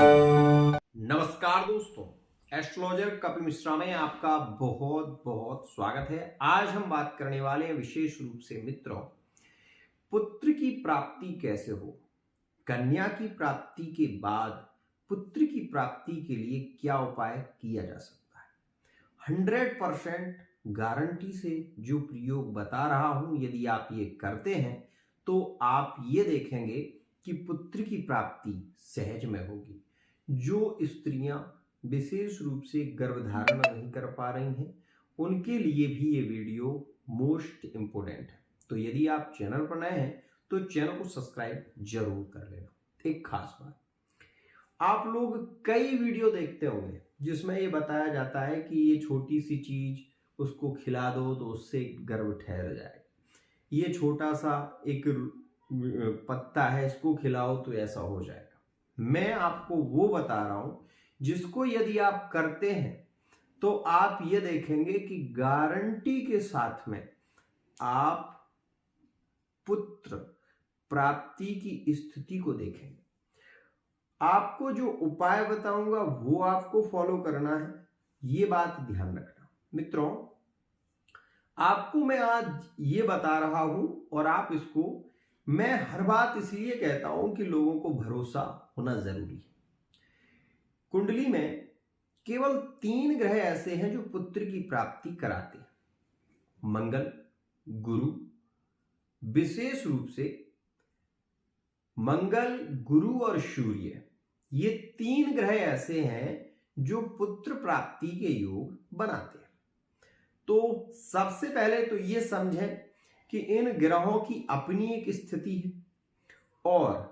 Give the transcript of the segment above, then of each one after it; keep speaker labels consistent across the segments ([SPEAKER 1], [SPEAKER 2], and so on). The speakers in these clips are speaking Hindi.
[SPEAKER 1] नमस्कार दोस्तों, एस्ट्रोलॉजर कपिल मिश्रा में आपका बहुत बहुत स्वागत है। आज हम बात करने वाले हैं विशेष रूप से मित्रों, पुत्र की प्राप्ति कैसे हो। कन्या की प्राप्ति के बाद पुत्र की प्राप्ति के लिए क्या उपाय किया जा सकता है। 100% गारंटी से जो प्रयोग बता रहा हूं, यदि आप ये करते हैं तो आप ये देखेंगे कि पुत्र की प्राप्ति सहज में होगी। जो स्त्रियां विशेष रूप से गर्भधारण नहीं कर पा रही हैं, उनके लिए भी ये वीडियो मोस्ट इंपोर्टेंट है। तो यदि आप चैनल पर नए हैं तो चैनल को सब्सक्राइब जरूर कर लेना। एक खास बात, आप लोग कई वीडियो देखते होंगे जिसमें ये बताया जाता है कि ये छोटी सी चीज उसको खिला दो तो उससे गर्भ ठहर जाएगा, ये छोटा सा एक पत्ता है इसको खिलाओ तो ऐसा हो जाएगा। मैं आपको वो बता रहा हूं जिसको यदि आप करते हैं तो आप ये देखेंगे कि गारंटी के साथ में आप पुत्र प्राप्ति की स्थिति को देखेंगे। आपको जो उपाय बताऊंगा वो आपको फॉलो करना है, ये बात ध्यान रखना। मित्रों, आपको मैं आज ये बता रहा हूं और आप इसको, मैं हर बात इसलिए कहता हूं कि लोगों को भरोसा होना जरूरी है। कुंडली में केवल 3 ग्रह ऐसे हैं जो पुत्र की प्राप्ति कराते हैं। मंगल, गुरु, विशेष रूप से मंगल, गुरु और सूर्य, ये 3 ग्रह ऐसे हैं जो पुत्र प्राप्ति के योग बनाते हैं। तो सबसे पहले तो ये समझें कि इन ग्रहों की अपनी एक स्थिति है और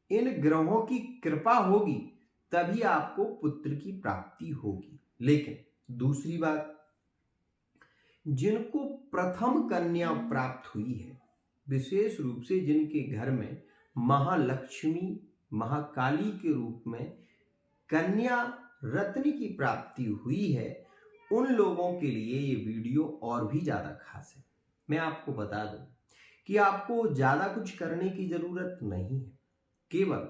[SPEAKER 1] इन ग्रहों की कृपा होगी तभी आपको पुत्र की प्राप्ति होगी। लेकिन दूसरी बात, जिनको प्रथम कन्या प्राप्त हुई है, विशेष रूप से जिनके घर में महालक्ष्मी, महाकाली के रूप में कन्या रत्न की प्राप्ति हुई है, उन लोगों के लिए ये वीडियो और भी ज्यादा खास है। मैं आपको बता दूं कि आपको ज्यादा कुछ करने की जरूरत नहीं है। केवल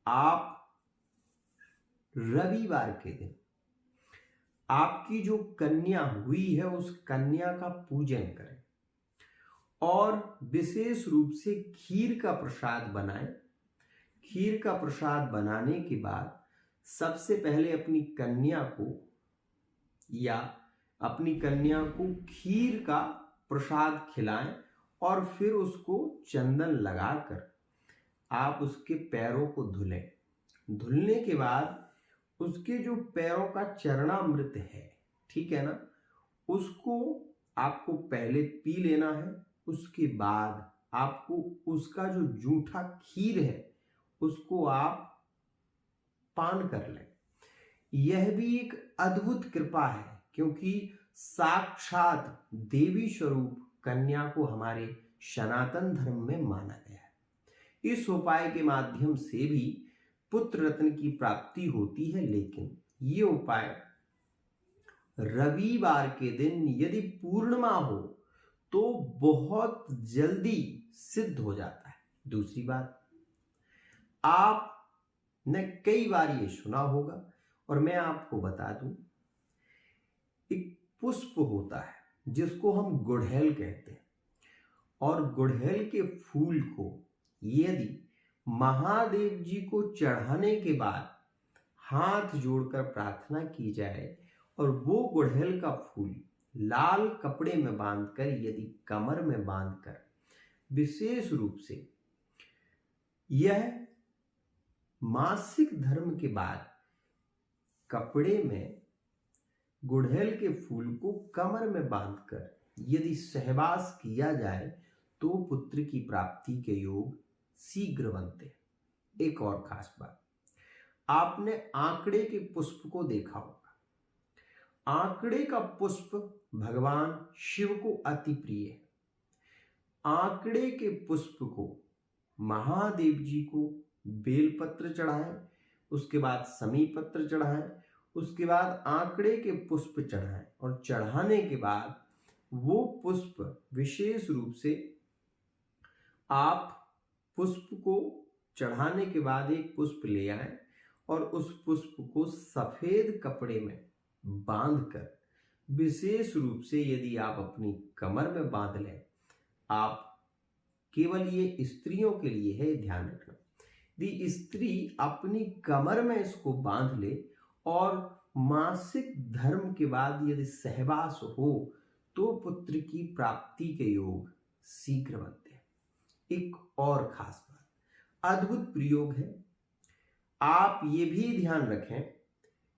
[SPEAKER 1] आप रविवार के दिन आपकी जो कन्या हुई है उस कन्या का पूजन करें और विशेष रूप से खीर का प्रसाद बनाएं। खीर का प्रसाद बनाने के बाद सबसे पहले अपनी कन्या को खीर का प्रसाद खिलाएं और फिर उसको चंदन लगाकर आप उसके पैरों को धुलें। धुलने के बाद उसके जो पैरों का चरणामृत है, ठीक है ना, उसको आपको पहले पी लेना है। उसके बाद आपको उसका जो जूठा खीर है उसको आप पान कर लें। यह भी एक अद्भुत कृपा है क्योंकि साक्षात देवी स्वरूप कन्या को हमारे सनातन धर्म में माना गया है। इस उपाय के माध्यम से भी पुत्र रत्न की प्राप्ति होती है, लेकिन ये उपाय रविवार के दिन यदि पूर्णिमा हो तो बहुत जल्दी सिद्ध हो जाता है। दूसरी बात, आपने कई बार ये सुना होगा और मैं आपको बता दूं, एक पुष्प होता है जिसको हम गुड़हल कहते हैं और गुड़हल के फूल को यदि महादेव जी को चढ़ाने के बाद हाथ जोड़कर प्रार्थना की जाए और वो गुड़हल का फूल लाल कपड़े में बांधकर, यदि कमर में बांधकर, विशेष रूप से यह मासिक धर्म के बाद कपड़े में गुड़हल के फूल को कमर में बांधकर यदि सहवास किया जाए तो पुत्र की प्राप्ति के योग शीघ्र बनते हैं। एक और खास बात, आपने आंकड़े के पुष्प को देखा होगा। आंकड़े का पुष्प भगवान शिव को अति प्रिय है। आंकड़े के पुष्प को महादेव जी को बेलपत्र चढ़ाएं, उसके बाद समी पत्र चढ़ाएं, उसके बाद आंकड़े के पुष्प चढ़ाएं और चढ़ाने के बाद वो पुष्प विशेष रूप से आप पुष्प को चढ़ाने के बाद एक पुष्प ले आएं और उस पुष्प को सफेद कपड़े में बांधकर, विशेष रूप से यदि आप अपनी कमर में बांध लें, आप, केवल ये स्त्रियों के लिए है, ध्यान रखना, यदि स्त्री अपनी कमर में इसको बांध ले और मासिक धर्म के बाद यदि सहवास हो तो पुत्र की प्राप्ति के योग शीघ्र बनते हैं। एक और खास बात, अद्भुत प्रयोग है। आप ये भी ध्यान रखें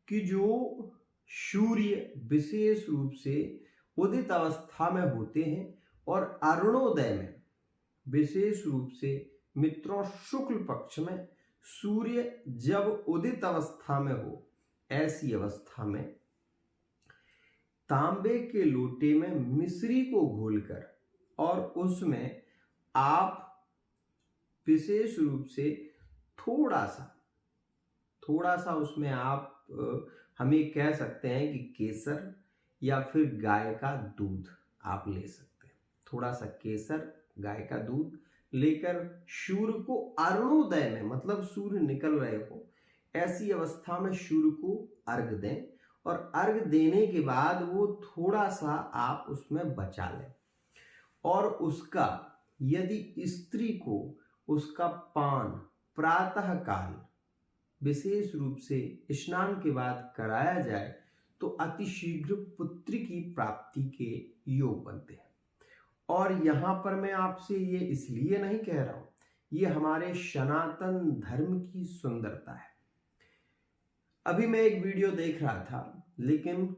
[SPEAKER 1] कि जो सूर्य विशेष रूप से उदित अवस्था में होते हैं और अरुणोदय में, विशेष रूप से मित्रों शुक्ल पक्ष में सूर्य जब उदित अवस्था में हो, ऐसी अवस्था में तांबे के लोटे में मिश्री को घोलकर और उसमें आप विशेष रूप से थोड़ा सा उसमें आप हमें कह सकते हैं कि केसर या फिर गाय का दूध आप ले सकते हैं। थोड़ा सा केसर, गाय का दूध लेकर सूर्य को अरुणोदय में, मतलब सूर्य निकल रहे हो, ऐसी अवस्था में सूर्य को अर्घ दें और अर्घ देने के बाद वो थोड़ा सा आप उसमें बचा लें और उसका, यदि स्त्री को उसका पान प्रातः काल विशेष रूप से स्नान के बाद कराया जाए तो अतिशीघ्र पुत्र की प्राप्ति के योग बनते हैं। और यहां पर मैं आपसे ये इसलिए नहीं कह रहा हूं, ये हमारे सनातन धर्म की सुंदरता है। अभी मैं एक वीडियो देख रहा था, लेकिन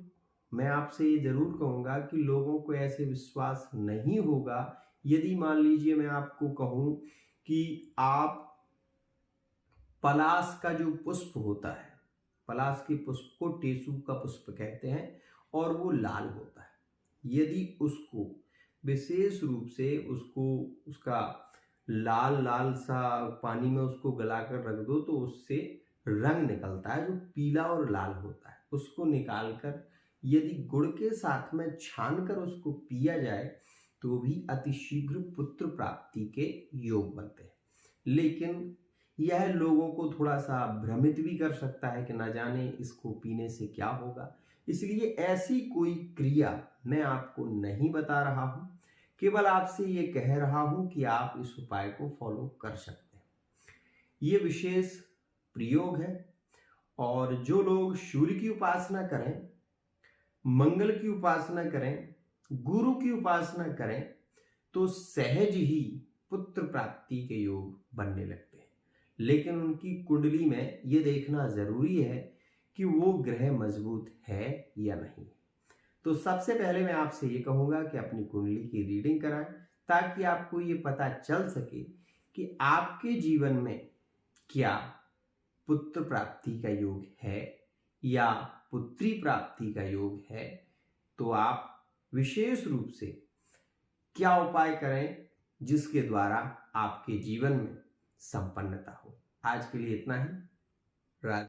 [SPEAKER 1] मैं आपसे ये जरूर कहूंगा कि लोगों को ऐसे विश्वास नहीं होगा यदि मान लीजिए मैं आपको कहूं कि आप पलाश का जो पुष्प होता है, पलाश के पुष्प को टेसू का पुष्प कहते हैं और वो लाल होता है, यदि उसको विशेष रूप से उसका लाल लाल सा पानी में उसको गलाकर रख दो तो उससे रंग निकलता है जो पीला और लाल होता है। उसको निकालकर यदि गुड़ के साथ में छानकर उसको पिया जाए तो भी अतिशीघ्र पुत्र प्राप्ति के योग बनते हैं। लेकिन यह लोगों को थोड़ा सा भ्रमित भी कर सकता है कि न जाने इसको पीने से क्या होगा, इसलिए ऐसी कोई क्रिया मैं आपको नहीं बता रहा हूं, केवल आपसे ये कह रहा हूं कि आप इस उपाय को फॉलो कर सकते हैं। ये विशेष प्रयोग है और जो लोग सूर्य की उपासना करें, मंगल की उपासना करें, गुरु की उपासना करें तो सहज ही पुत्र प्राप्ति के योग बनने लगते हैं। लेकिन उनकी कुंडली में यह देखना जरूरी है कि वो ग्रह मजबूत है या नहीं। तो सबसे पहले मैं आपसे ये कहूंगा कि अपनी कुंडली की रीडिंग कराएं ताकि आपको ये पता चल सके कि आपके जीवन में क्या पुत्र प्राप्ति का योग है या पुत्री प्राप्ति का योग है। तो आप विशेष रूप से क्या उपाय करें जिसके द्वारा आपके जीवन में संपन्नता हो। आज के लिए इतना ही। राधे।